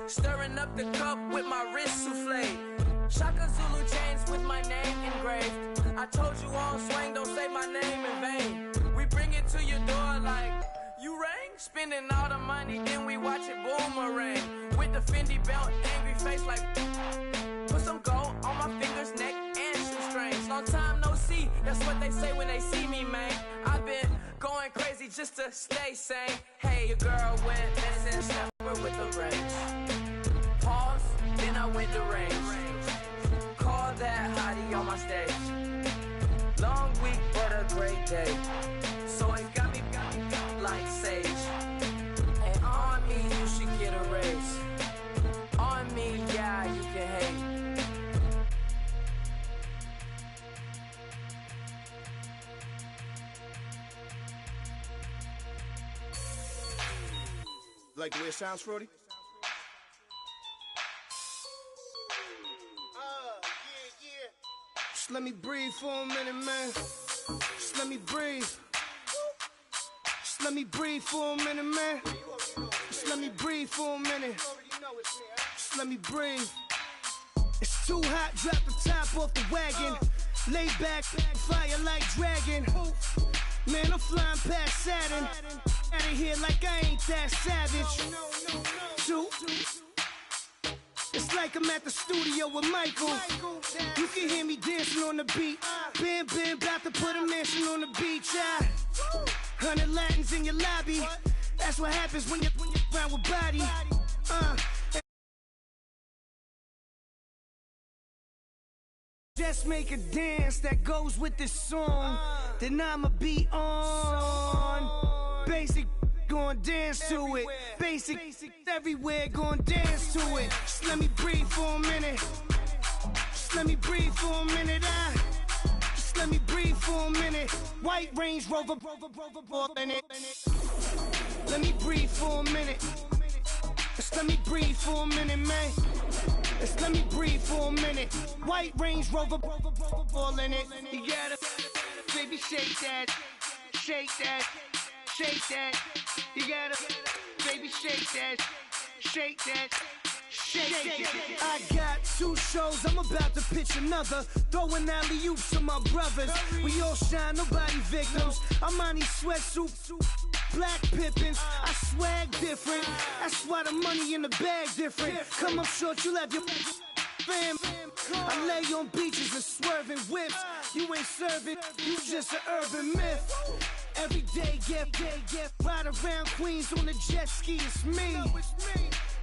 Stirring up the cup with my wrist souffle. Shaka Zulu chains with my name engraved. I told you on swing, don't say my name in vain. We bring it to your door like, you rang? Spending all the money, then we watch it boomerang. With the Fendi belt, angry face like, put some gold on my fingers, neck, and shoestrings. Long time no see, that's what they say when they see me, man. I've been going crazy just to stay sane. Hey, your girl went missing, snap her with the range. Pause, then I went to range. Call that hottie on my stage. Long week, but a great day. So it got me like sage. And on me, you should get a raise. On me, yeah, you can hate. Like the way it sounds, Frody? Just let me breathe for a minute, man. Just let me breathe. Just let me breathe for a minute, man. Just let me breathe for a minute. Just let me breathe. It's too hot, drop the top off the wagon. Lay back, fire like dragon. Man, I'm flying past Saturn. Out of here like I ain't that savage. Shoot. It's like I'm at the studio with Michael. You can hear me dancing on the beat. Bam, bam, about to put a mansion on the beach. 100 Latins in your lobby. That's what happens when you're around with body. Just make a dance that goes with this song. Then I'ma be on. Basic, gon' dance to it. Basic, everywhere, gon' dance to it. Just let me breathe for a minute. Just let me breathe for a minute. Just let me breathe for a minute. White Range Rover, in it. Let me breathe for a minute. Just let me breathe for a minute, man. Just let me breathe for a minute. White Range Rover, all in it. You gotta, baby, shake that, shake that, shake that. You gotta, baby, shake that, shake that. Shake that. I got 2 shows, I'm about to pitch another. Throwing alley-oops to my brothers. We all shine, nobody victims. I'm on these sweatsuits, black pippins. I swag different. That's why the money in the bag different. Come up short, you left your fam. I lay on beaches and swerving whips. You ain't serving, you just an urban myth. Every day, get ride around Queens on a jet ski, it's me.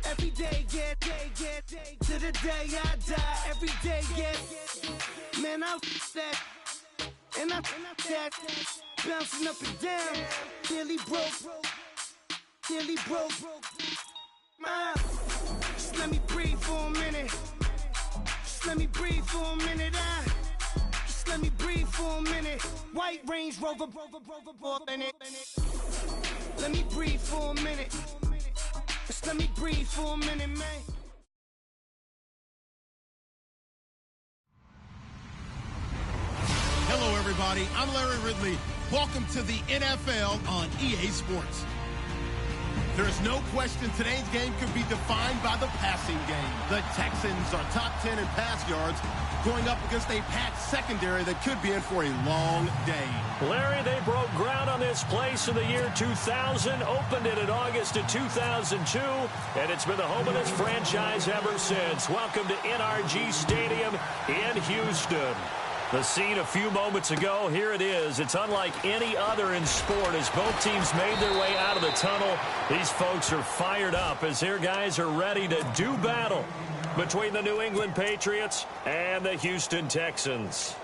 Every day, get to the day I die. Every day, get man, I that and I that bouncing up and down. Nearly broke. Just let me breathe for a minute. Just let me breathe for a minute. Just let me breathe for a minute. White Range Rover, in it. Let me breathe for a minute. Just let me breathe for a minute, man. Hello, everybody. I'm Larry Ridley. Welcome to the NFL on EA Sports. There is no question today's game could be defined by the passing game. The Texans are top 10 in pass yards, going up against a packed secondary that could be in for a long day. Larry, they broke ground on this place in the year 2000, opened it in August of 2002, and it's been the home of this franchise ever since. Welcome to NRG Stadium in Houston. The scene a few moments ago, here it is. It's unlike any other in sport as both teams made their way out of the tunnel. These folks are fired up as their guys are ready to do battle between the New England Patriots and the Houston Texans.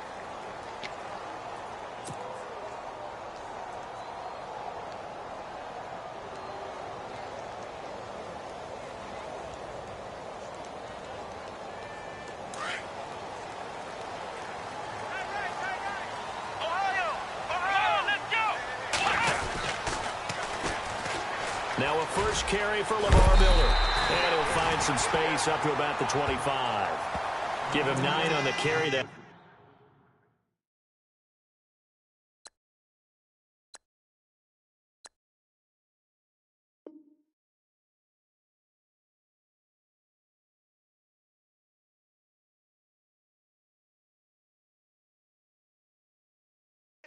Now a first carry for Lamar Miller. And he'll find some space up to about the 25. Give him 9 on the carry. That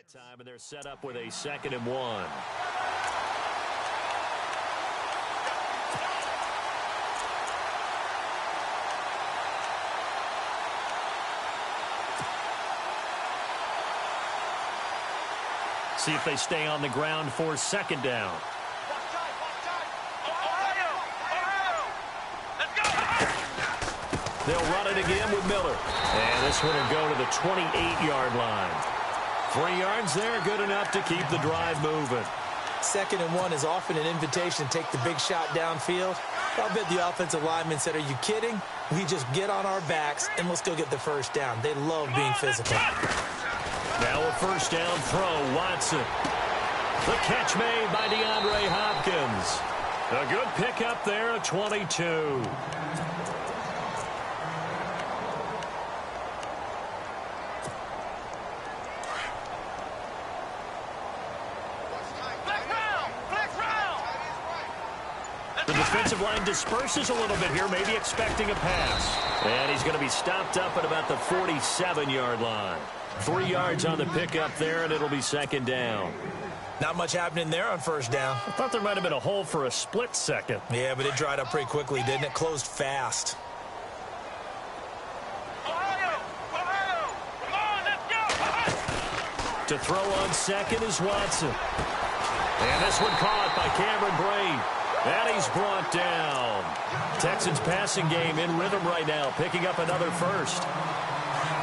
Time, and they're set up with a 2nd and 1. See if they stay on the ground for 2nd down. They'll run it again with Miller. And this one will go to the 28-yard line. 3 yards there, good enough to keep the drive moving. 2nd and 1 is often an invitation to take the big shot downfield. I bet the offensive lineman said, are you kidding? We just get on our backs, and we'll still get the 1st down. They love being physical. Now a 1st down throw, Watson. The catch made by DeAndre Hopkins. A good pickup there, a 22. The defensive line disperses a little bit here, maybe expecting a pass. And he's going to be stopped up at about the 47-yard line. 3 yards on the pickup there, and it'll be 2nd down. Not much happening there on 1st down. I thought there might have been a hole for a split second. Yeah, but it dried up pretty quickly, didn't it? Closed fast. To throw on 2nd is Watson. And this one caught by Cameron Brate. And he's brought down. Texans passing game in rhythm right now, picking up another 1st.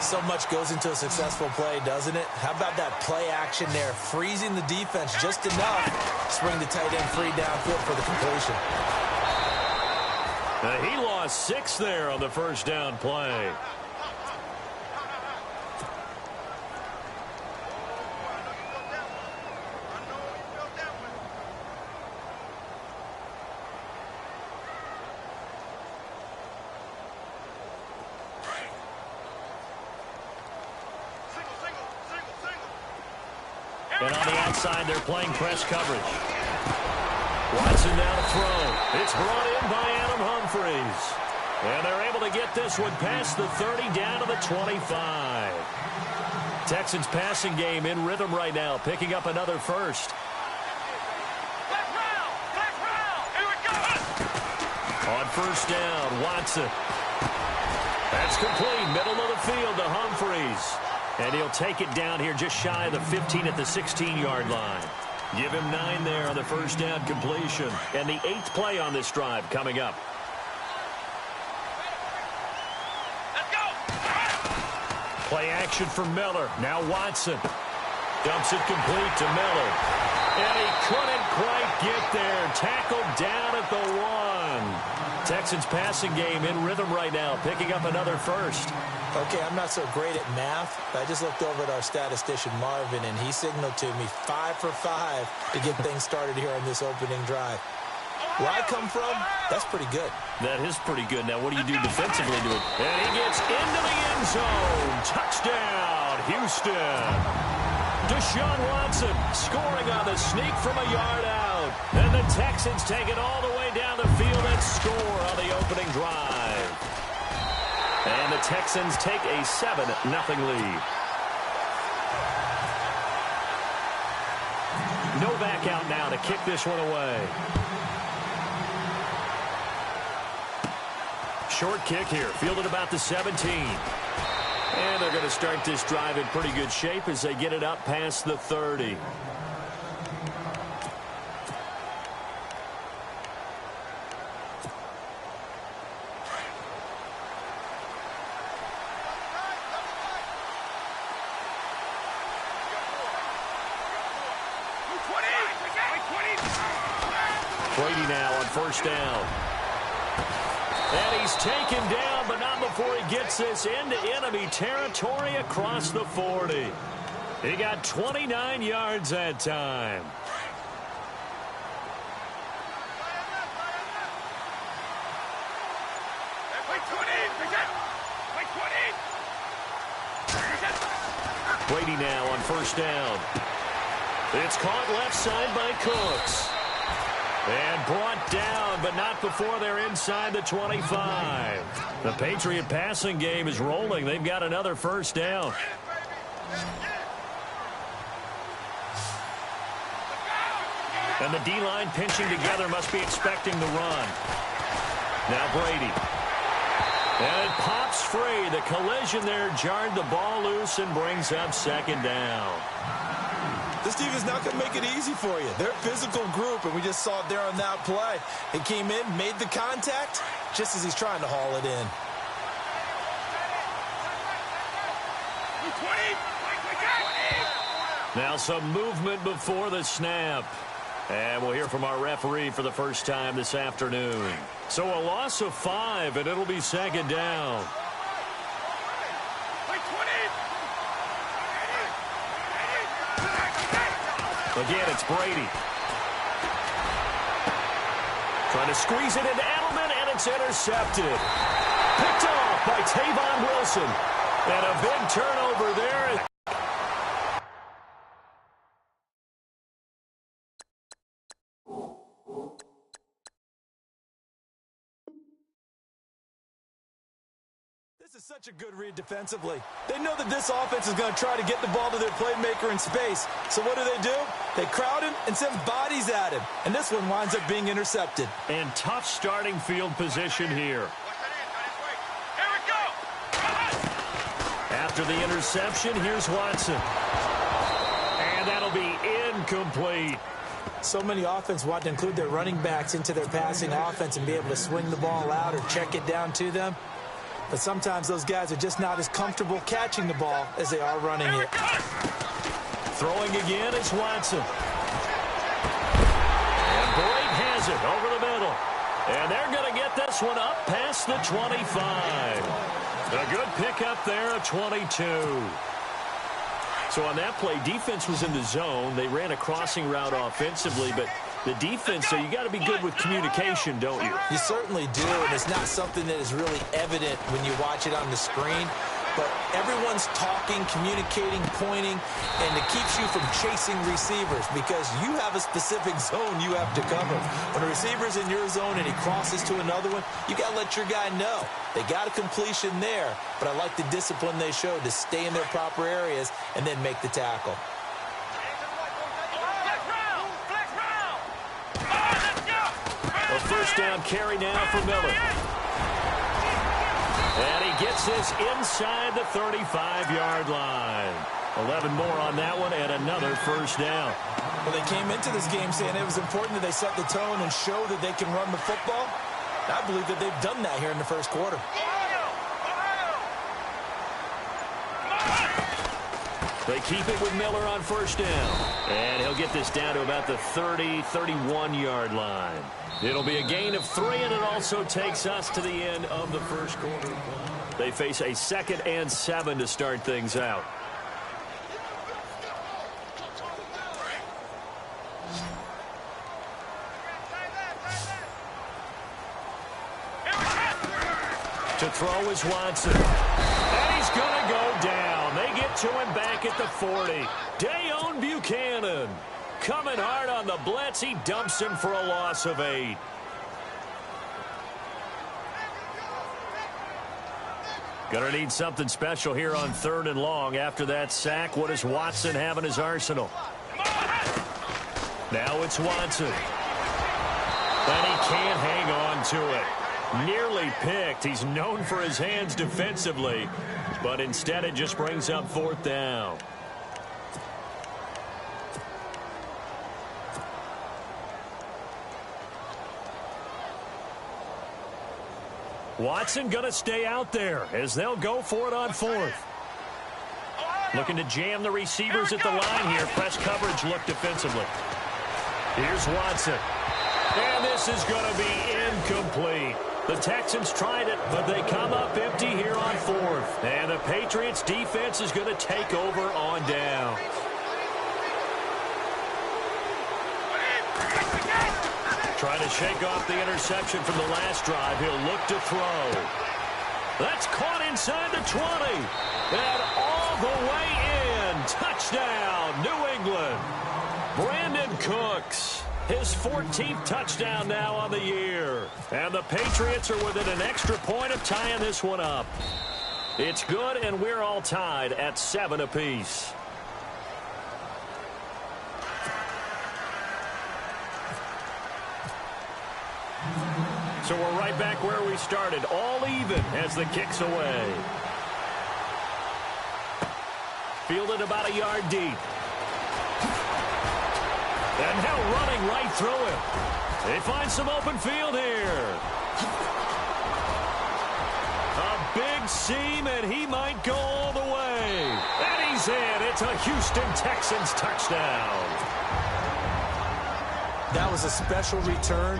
So much goes into a successful play, doesn't it? How about that play action there? Freezing the defense just enough to spring the tight end free downfield for the completion. He lost 6 there on the 1st down play. And on the outside, they're playing press coverage. Watson now to throw. It's brought in by Adam Humphries. And they're able to get this one past the 30 down to the 25. Texans passing game in rhythm right now, picking up another 1st. Here we go. On 1st down, Watson. That's complete, middle of the field to Humphries. And he'll take it down here just shy of the 15 at the 16-yard line. Give him 9 there on the 1st down completion. And the 8th play on this drive coming up. Let's go. Play action for Miller. Now Watson. Dumps it complete to Miller. And he couldn't quite get there. Tackled down at the 1. Texans passing game in rhythm right now, picking up another 1st. Okay, I'm not so great at math, but I just looked over at our statistician, Marvin, and he signaled to me 5 for 5 to get things started here on this opening drive. Where I come from, that's pretty good. That is pretty good. Now, what do you do defensively to it? And he gets into the end zone. Touchdown, Houston. Deshaun Watson scoring on the sneak from a yard out. And the Texans take it all the way down the field and score on the opening drive. And the Texans take a 7-0 lead. No back out now to kick this one away. Short kick here, fielded about the 17. And they're going to start this drive in pretty good shape as they get it up past the 30. Brady now on 1st down. And he's taken down, but not before he gets this into enemy territory across the 40. He got 29 yards that time. Brady now on 1st down. It's caught left side by Cooks. And brought down, but not before they're inside the 25. The Patriot passing game is rolling. They've got another 1st down. And the D-line pinching together must be expecting the run. Now Brady. And it pops free. The collision there jarred the ball loose and brings up second down. This team is not going to make it easy for you. They're a physical group, and we just saw it there on that play. He came in, made the contact, just as he's trying to haul it in. Now some movement before the snap. And we'll hear from our referee for the first time this afternoon. So a loss of 5, and it'll be second down. Again, it's Brady. Trying to squeeze it into Edelman, and it's intercepted. Picked off by Tavon Wilson. And a big turnover there. This is such a good read defensively. They know that this offense is going to try to get the ball to their playmaker in space. So what do? They crowd him and send bodies at him. And this one winds up being intercepted. And tough starting field position here. After the interception, here's Watson. And that'll be incomplete. So many offense want to include their running backs into their passing offense and be able to swing the ball out or check it down to them. But sometimes those guys are just not as comfortable catching the ball as they are running it. Throwing again is Watson. And Boyd has it over the middle. And they're going to get this one up past the 25. A good pickup there at 22. So on that play, defense was in the zone. They ran a crossing route offensively, but the defense, so you got to be good with communication, don't you? You certainly do, and it's not something that is really evident when you watch it on the screen. But everyone's talking, communicating, pointing, and it keeps you from chasing receivers because you have a specific zone you have to cover. When a receiver's in your zone and he crosses to another one, you got to let your guy know. They got a completion there, but I like the discipline they showed to stay in their proper areas and then make the tackle. A first down carry now for Miller. And he gets this inside the 35-yard line. 11 more on that one and another first down. Well, they came into this game saying it was important that they set the tone and show that they can run the football. I believe that they've done that here in the first quarter. They keep it with Miller on first down. And he'll get this down to about the 30, 31-yard line. It'll be a gain of 3, and it also takes us to the end of the first quarter. They face a 2nd and 7 to start things out. To throw is Watson. And he's going to go down. They get to him back at the 40. Dayon Buchanan coming hard on the blitz. He dumps him for a loss of 8. Gonna need something special here on 3rd and long. After that sack, what does Watson have in his arsenal? Now it's Watson. And he can't hang on to it. Nearly picked. He's known for his hands defensively, but instead it just brings up 4th down. Watson going to stay out there as they'll go for it on 4th. Looking to jam the receivers at the line here. Press coverage look defensively. Here's Watson. And this is going to be incomplete. The Texans tried it, but they come up empty here on 4th. And the Patriots defense is going to take over on down. Trying to shake off the interception from the last drive. He'll look to throw. That's caught inside the 20. And all the way in. Touchdown, New England. Brandon Cooks. His 14th touchdown now on the year. And the Patriots are within an extra point of tying this one up. It's good, and we're all tied at 7 apiece. So we're right back where we started, all even as the kick's away. Fielded about a yard deep. And now running right through it. They find some open field here. A big seam, and he might go all the way. And he's in. It's a Houston Texans touchdown. That was a special return,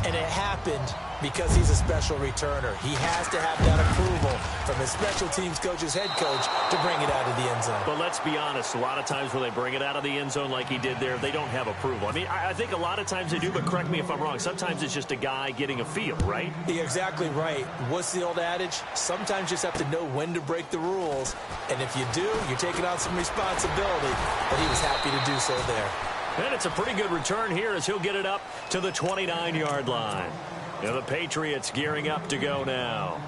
and it happened because he's a special returner. He has to have that approval from his special teams coach's head coach to bring it out of the end zone. But let's be honest, a lot of times when they bring it out of the end zone like he did there, they don't have approval. I mean, I think a lot of times they do, but correct me if I'm wrong. Sometimes it's just a guy getting a feel, right? You're exactly right. What's the old adage? Sometimes you just have to know when to break the rules, and if you do, you're taking on some responsibility, but he was happy to do so there. And it's a pretty good return here as he'll get it up to the 29-yard line. Now the Patriots gearing up to go now.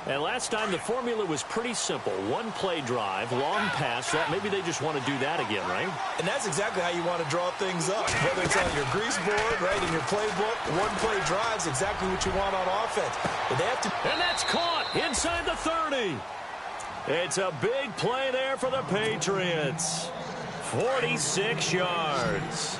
And last time the formula was pretty simple. One play drive, long pass. That maybe they just want to do that again, right? And that's exactly how you want to draw things up. Whether it's on your grease board, right, in your playbook, one play drive is exactly what you want on offense. But they have to. And that's caught inside the 30. It's a big play there for the Patriots. 46 yards.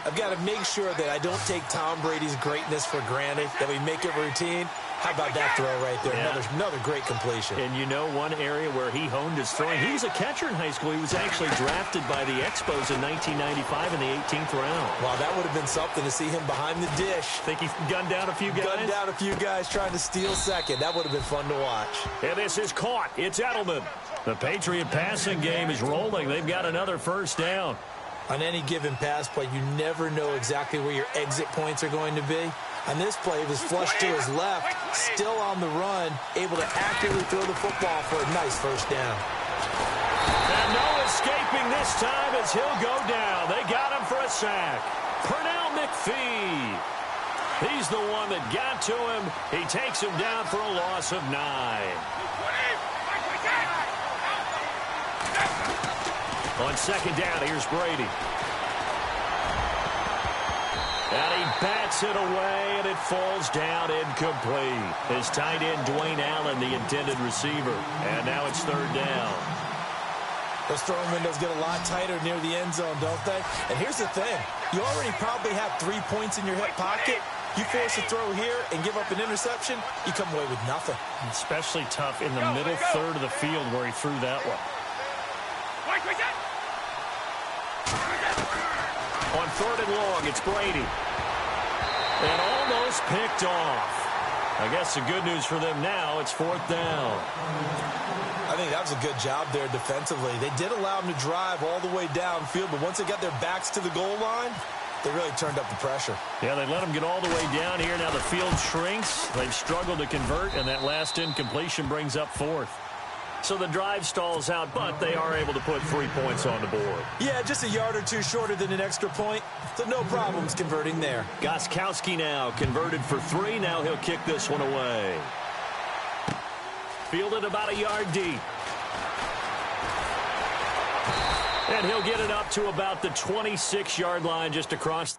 I've got to make sure that I don't take Tom Brady's greatness for granted, that we make it routine. How about that throw right there? Yeah. Another great completion. And you know one area where he honed his throwing? He was a catcher in high school. He was actually drafted by the Expos in 1995 in the 18th round. Wow, that would have been something to see him behind the dish. Think he gunned down a few guys? Gunned down a few guys trying to steal second. That would have been fun to watch. And this is caught. It's Edelman. The Patriot passing game is rolling. They've got another first down. On any given pass play, you never know exactly where your exit points are going to be. On this play, it was flushed to his left, still on the run, able to accurately throw the football for a nice first down. And no escaping this time as he'll go down. They got him for a sack. Pernell McPhee. He's the one that got to him. He takes him down for a loss of 9. On second down, here's Brady. And he bats it away, and it falls down incomplete. His tight end, Dwayne Allen, the intended receiver. And now it's third down. Those throwing windows get a lot tighter near the end zone, don't they? And here's the thing. You already probably have 3 points in your hip pocket. You force a throw here and give up an interception, you come away with nothing. Especially tough in the middle third of the field where he threw that one. On third and long, it's Brady. And almost picked off. I guess the good news for them now, it's fourth down. I think that was a good job there defensively. They did allow them to drive all the way downfield, but once they got their backs to the goal line, they really turned up the pressure. Yeah, they let them get all the way down here. Now the field shrinks. They've struggled to convert, and that last incompletion brings up fourth. So the drive stalls out, but they are able to put 3 points on the board. Yeah, just a yard or two shorter than an extra point, so no problems converting there. Gostkowski now converted for 3. Now he'll kick this one away. Fielded about a yard deep. And he'll get it up to about the 26-yard line just across.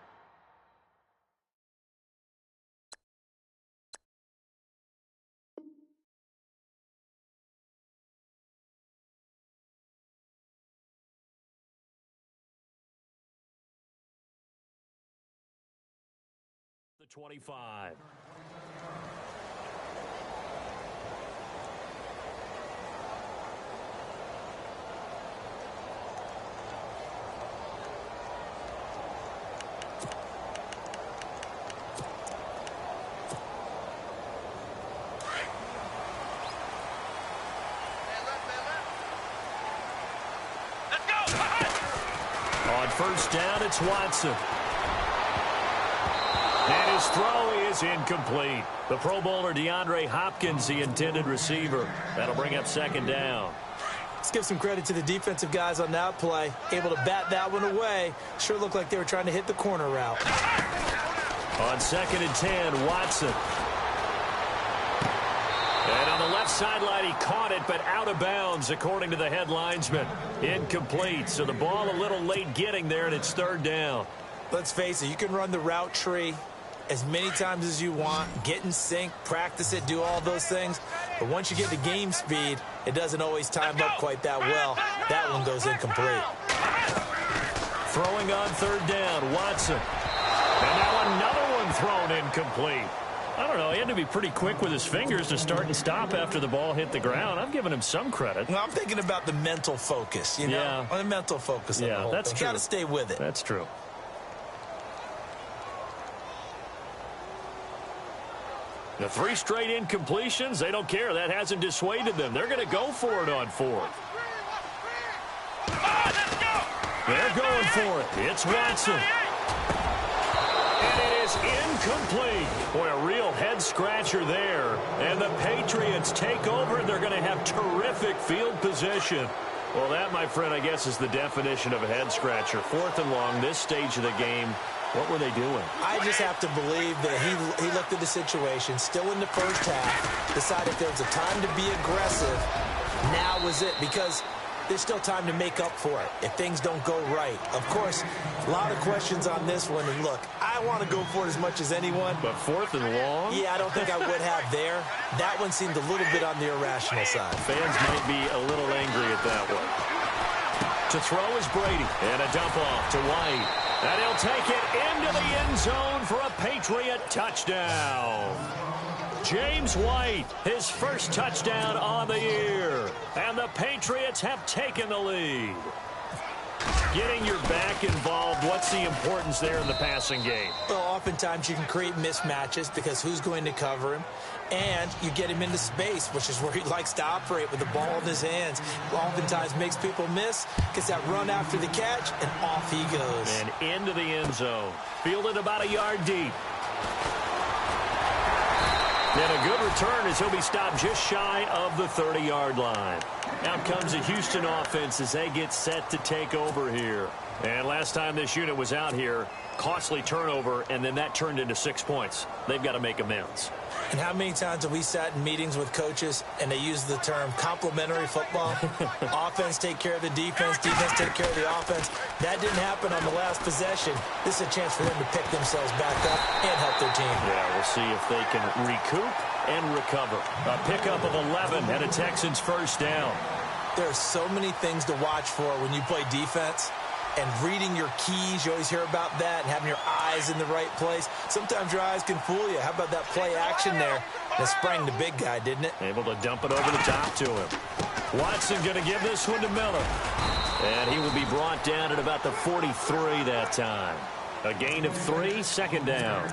The 25. On first down, it's Watson. And his throw is incomplete. The Pro Bowler DeAndre Hopkins, the intended receiver. That'll bring up second down. Let's give some credit to the defensive guys on that play. Able to bat that one away. Sure looked like they were trying to hit the corner route. On second and 10, Watson. And on the left sideline, he caught it, but out of bounds, according to the head linesman. Incomplete. So the ball a little late getting there, and it's third down. Let's face it, you can run the route tree, as many times as you want, get in sync, practice it, do all those things. But once you get to game speed, it doesn't always time up quite that well. That one goes incomplete. Throwing on third down, Watson. And now another one thrown incomplete. I don't know. He had to be pretty quick with his fingers to start and stop after the ball hit the ground. I'm giving him some credit. Well, I'm thinking about the mental focus, you know? Yeah. On the mental focus. Yeah, that's true. You got to stay with it. That's true. The 3 straight incompletions, they don't care. That hasn't dissuaded them. They're going to go for it on fourth. They're going for it. It's Watson. And it is incomplete. Boy, a real head-scratcher there. And the Patriots take over. They're going to have terrific field position. Well, that, my friend, I guess is the definition of a head-scratcher. 4th and long, this stage of the game. What were they doing? I just have to believe that he looked at the situation, still in the first half, decided if there was a time to be aggressive, now was it, because there's still time to make up for it if things don't go right. Of course, a lot of questions on this one, and look, I want to go for it as much as anyone. But 4th and long? Yeah, I don't think I would have there. That one seemed a little bit on the irrational side. Fans might be a little angry at that one. To throw is Brady, and a dump off to White. And he'll take it into the end zone for a Patriot touchdown. James White, his first touchdown on the year. And the Patriots have taken the lead. Getting your back involved, what's the importance there in the passing game? Well, oftentimes you can create mismatches because who's going to cover him? And you get him into space, which is where he likes to operate with the ball in his hands. Oftentimes makes people miss, gets that run after the catch, and off he goes. And into the end zone. Fielded about a yard deep. And a good return as he'll be stopped just shy of the 30-yard line. Out comes the Houston offense as they get set to take over here. And last time this unit was out here, costly turnover, and then that turned into 6 points. They've got to make amends. And how many times have we sat in meetings with coaches and they use the term complementary football? Offense take care of the defense, defense take care of the offense. That didn't happen on the last possession. This is a chance for them to pick themselves back up and help their team. Yeah, we'll see if they can recoup and recover. A pickup of 11 and a Texans first down. There are so many things to watch for when you play defense. And reading your keys, you always hear about that, and having your eyes in the right place. Sometimes your eyes can fool you. How about that play action there? That sprang the big guy, didn't it? Able to dump it over the top to him. Watson going to give this one to Miller. And he will be brought down at about the 43 that time. A gain of 3, second down.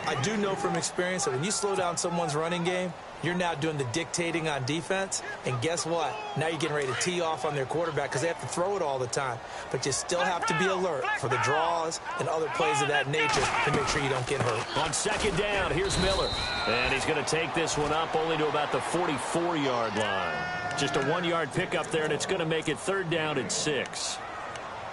I do know from experience that when you slow down someone's running game, you're now doing the dictating on defense, and guess what? Now you're getting ready to tee off on their quarterback because they have to throw it all the time. But you still have to be alert for the draws and other plays of that nature to make sure you don't get hurt. On second down, here's Miller. And he's going to take this one up only to about the 44-yard line. Just a 1-yard pickup there, and it's going to make it third down and 6.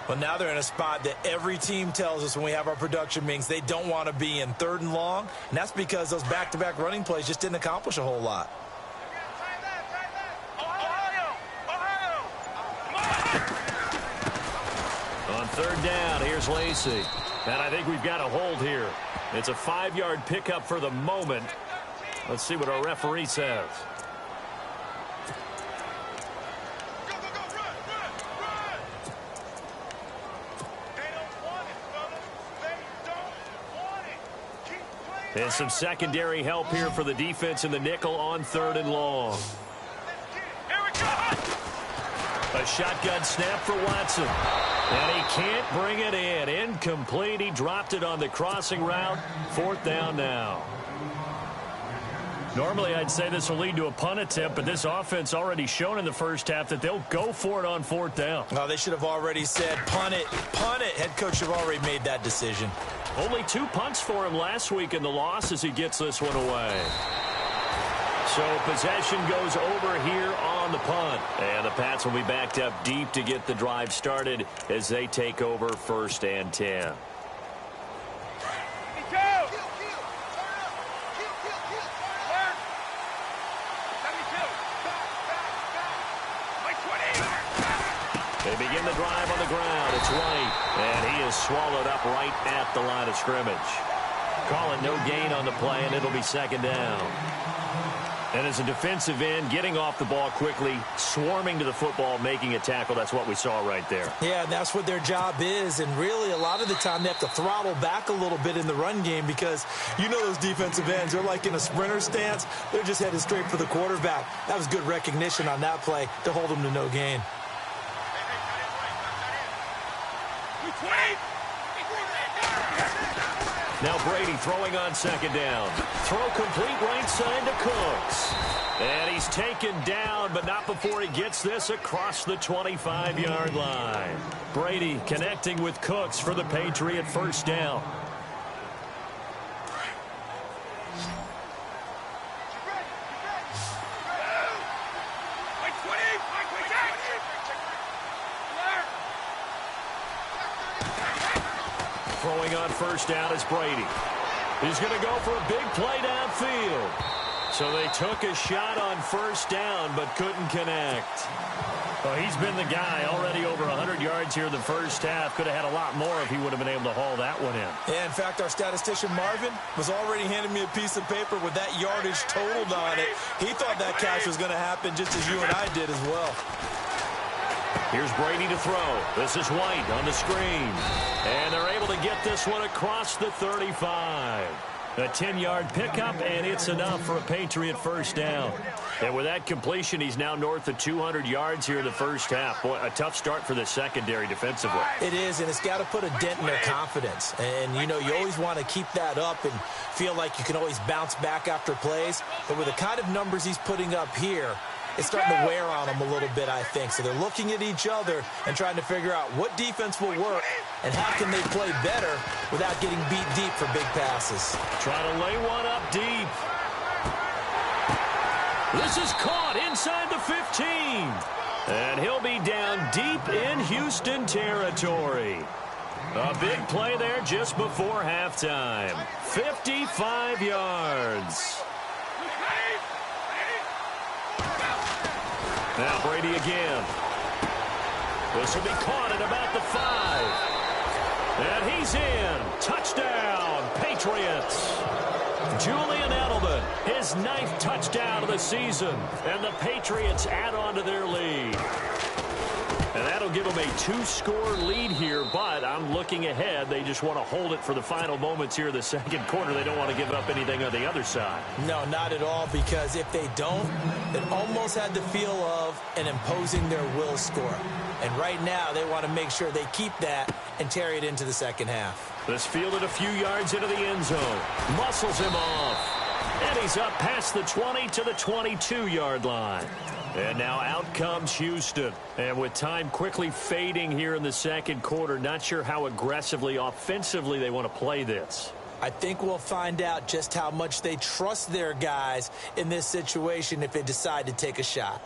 Well, now they're in a spot that every team tells us when we have our production meetings they don't want to be in, third and long. And that's because those back-to-back running plays just didn't accomplish a whole lot. On third down, here's Lacy. And I think we've got a hold here. It's a 5-yard pickup for the moment. Let's see what our referee says. And some secondary help here for the defense in the nickel on third and long. A shotgun snap for Watson. And he can't bring it in. Incomplete. He dropped it on the crossing route. Fourth down now. Normally, I'd say this will lead to a punt attempt, but this offense already shown in the first half that they'll go for it on fourth down. Oh, they should have already said, punt it, punt it. Head coach have already made that decision. Only 2 punts for him last week in the loss as he gets this one away. So possession goes over here on the punt. And the Pats will be backed up deep to get the drive started as they take over first and 10. They begin the drive on the ground. It's White, and he is swallowed up right at the line of scrimmage. Call it no gain on the play, and it'll be second down. And as a defensive end, getting off the ball quickly, swarming to the football, making a tackle, that's what we saw right there. Yeah, and that's what their job is. And really, a lot of the time, they have to throttle back a little bit in the run game because you know those defensive ends, they're like in a sprinter stance. They're just headed straight for the quarterback. That was good recognition on that play to hold them to no gain. Now Brady throwing on second down. Throw complete right side to Cooks. And he's taken down, but not before he gets this across the 25-yard line. Brady connecting with Cooks for the Patriot first down. Throwing on first down is Brady. He's going to go for a big play downfield. So they took a shot on first down but couldn't connect. Well, he's been the guy already over 100 yards here in the first half. Could have had a lot more if he would have been able to haul that one in. Yeah, in fact, our statistician Marvin was already handing me a piece of paper with that yardage totaled on it. He thought that catch was going to happen just as you and I did as well. Here's Brady to throw. This is White on the screen. And they're able to get this one across the 35. A 10-yard pickup, and it's enough for a Patriot first down. And with that completion, he's now north of 200 yards here in the first half. Boy, a tough start for the secondary defensively. It is, and it's got to put a dent in their confidence. And, you know, you always want to keep that up and feel like you can always bounce back after plays. But with the kind of numbers he's putting up here, it's starting to wear on them a little bit, I think. So they're looking at each other and trying to figure out what defense will work and how can they play better without getting beat deep for big passes. Trying to lay one up deep. This is caught inside the 15. And he'll be down deep in Houston territory. A big play there just before halftime. 55 yards. Now Brady again. This will be caught at about the 5. And he's in. Touchdown, Patriots. Julian Edelman, his 9th touchdown of the season. And the Patriots add on to their lead. And that'll give them a 2-score lead here, but I'm looking ahead. They just want to hold it for the final moments here in the second quarter. They don't want to give up anything on the other side. No, not at all, because if they don't, it almost had the feel of an imposing their will score. And right now, they want to make sure they keep that and carry it into the second half. This fielded a few yards into the end zone. Muscles him off. And he's up past the 20 to the 22-yard line. And now out comes Houston. And with time quickly fading here in the second quarter, not sure how aggressively, offensively they want to play this. I think we'll find out just how much they trust their guys in this situation if they decide to take a shot.